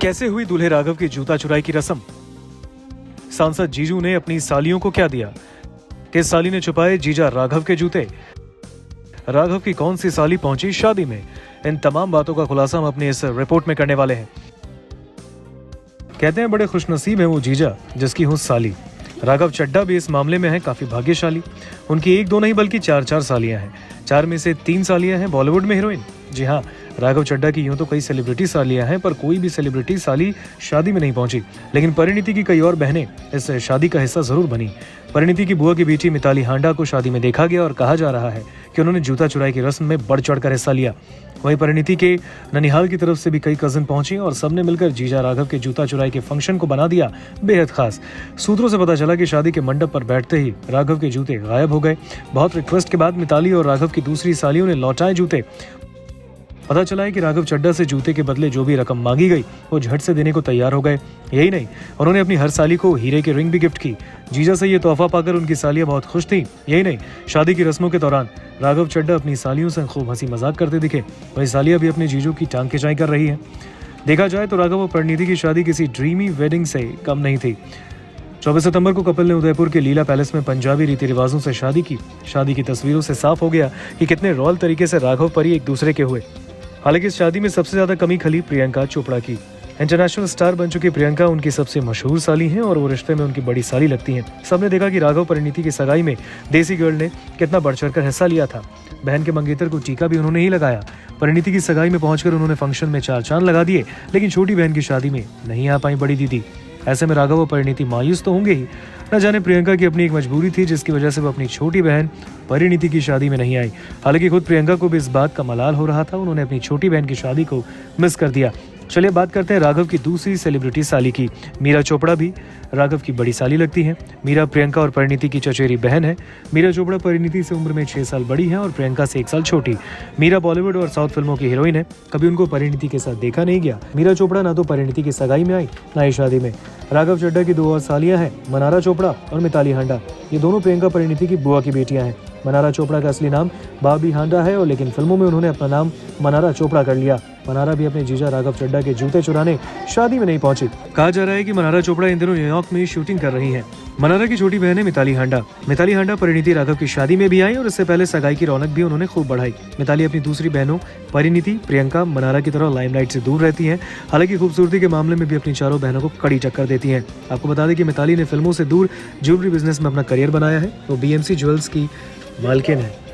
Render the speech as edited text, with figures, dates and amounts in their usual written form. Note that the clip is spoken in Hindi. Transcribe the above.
कैसे हुई दूल्हे राघव की जूता चुराई की रस्म? सांसद जीजू ने अपनी सालियों को क्या दिया? किस साली ने छुपाए जीजा राघव के जूते? राघव की कौन सी साली पहुंची शादी में? इन तमाम बातों का खुलासा हम अपनी इस रिपोर्ट में करने वाले हैं। कहते हैं बड़े खुशनसीब है वो जीजा जिसकी हो साली। राघव चड्ढा भी इस मामले में है काफी भाग्यशाली। उनकी एक दो नहीं बल्कि चार सालियां हैं। 4 में से 3 सालियां हैं बॉलीवुड में हीरोइन। जी हाँ, राघव चड्ढा की यूं तो कई सेलिब्रिटी सालियां हैं, पर कोई भी सेलिब्रिटी साली शादी में नहीं पहुंची। लेकिन परिणीति की कई और बहनें इस शादी का हिस्सा जरूर बनी। परिणीति की बुआ की बेटी मिताली हांडा को शादी में देखा गया और कहा जा रहा है कि उन्होंने जूता चुराई की रस्म में बढ़ चढ़कर हिस्सा लिया। वहीं परिणीति के ननिहाल की तरफ से भी कई कजिन पहुंचे और सबने मिलकर जीजा राघव के जूता चुराई के फंक्शन को बना दिया बेहद खास। सूत्रों से पता चला कि शादी के मंडप पर बैठते ही राघव के जूते गायब हो गए। बहुत रिक्वेस्ट के बाद मिताली और राघव की दूसरी सालियों ने लौटाए जूते। पता चला है कि राघव चड्ढा से जूते के बदले जो भी रकम मांगी गई वो झट से देने को तैयार हो गए। यही नहीं, उन्होंने अपनी हर साली को हीरे की रिंग भी गिफ्ट की। जीजा से ये तोहफा पाकर उनकी सालियां बहुत खुश थीं। यही नहीं, शादी की रस्मों के दौरान राघव चड्ढा अपनी सालियों से खूब हंसी मजाक करते दिखे। वही सालियां भी अपने जीजू की टांग खिंचाई कर रही है। देखा जाए तो राघव और परिणीति की शादी किसी ड्रीमी वेडिंग से कम नहीं थी। 24 सितंबर को कपिल ने उदयपुर के लीला पैलेस में पंजाबी रीति रिवाजों से शादी की। शादी की तस्वीरों से साफ हो गया कि कितने रॉयल तरीके से राघव परी एक दूसरे के हुए। हालांकि इस शादी में सबसे ज्यादा कमी खली प्रियंका चोपड़ा की। इंटरनेशनल स्टार बन चुकी प्रियंका उनकी सबसे मशहूर साली हैं और वो रिश्ते में उनकी बड़ी साली लगती हैं। सबने देखा कि राघव परिणीति की सगाई में देसी गर्ल ने कितना बढ़ चढ़कर हिस्सा लिया था। बहन के मंगेतर को टीका भी उन्होंने ही लगाया। परिणीति की सगाई में पहुंचकर उन्होंने फंक्शन में 4 चांद लगा दिए, लेकिन छोटी बहन की शादी में नहीं आ पाई बड़ी दीदी। ऐसे में राघव और परिणीति मायूस तो होंगे ही। न जाने प्रियंका की अपनी एक मजबूरी थी जिसकी वजह से वो अपनी छोटी बहन परिणीति की शादी में नहीं आई। हालांकि खुद प्रियंका को भी इस बात का मलाल हो रहा था। उन्होंने अपनी छोटी बहन की शादी को मिस कर दिया। चलिए बात करते हैं राघव की दूसरी सेलिब्रिटी साली की। मीरा चोपड़ा भी राघव की बड़ी साली लगती हैं। मीरा प्रियंका और परिणीति की चचेरी बहन है। मीरा चोपड़ा परिणीति से उम्र में 6 साल बड़ी है और प्रियंका से 1 साल छोटी। मीरा बॉलीवुड और साउथ फिल्मों की हीरोइन है। कभी उनको परिणीति के साथ देखा नहीं गया। मीरा चोपड़ा ना तो परिणीति की सगाई में आई ना ही शादी में। राघव चड्ढा की 2 और सालियां हैं, मनारा चोपड़ा और मिताली हांडा। ये दोनों प्रियंका परिणीति की बुआ की बेटियां हैं। मनारा चोपड़ा का असली नाम बाबी हांडा है और लेकिन फिल्मों में उन्होंने अपना नाम मनारा चोपड़ा कर लिया। मनारा भी अपने जीजा राघव चड्ढा के जूते चुराने शादी में नहीं पहुंची। कहा जा रहा है कि मनारा चोपड़ा इन दिनों न्यूयॉर्क में शूटिंग कर रही हैं। मनारा की छोटी बहन है मिताली हांडा। मिताली हांडा परिणीति राघव की शादी में भी आई और इससे पहले सगाई की रौनक भी उन्होंने खूब बढ़ाई। मिताली अपनी दूसरी बहनों परिणीति, प्रियंका, मनारा की तरह लाइमलाइट से दूर रहती हैं। हालांकि खूबसूरती के मामले में भी अपनी चारों बहनों को कड़ी टक्कर देती हैं। आपको बता दें कि मिताली ने फिल्मों से दूर ज्वेलरी बिजनेस में अपना करियर बनाया है। वो BMC ज्वेल्स की मालकिन है।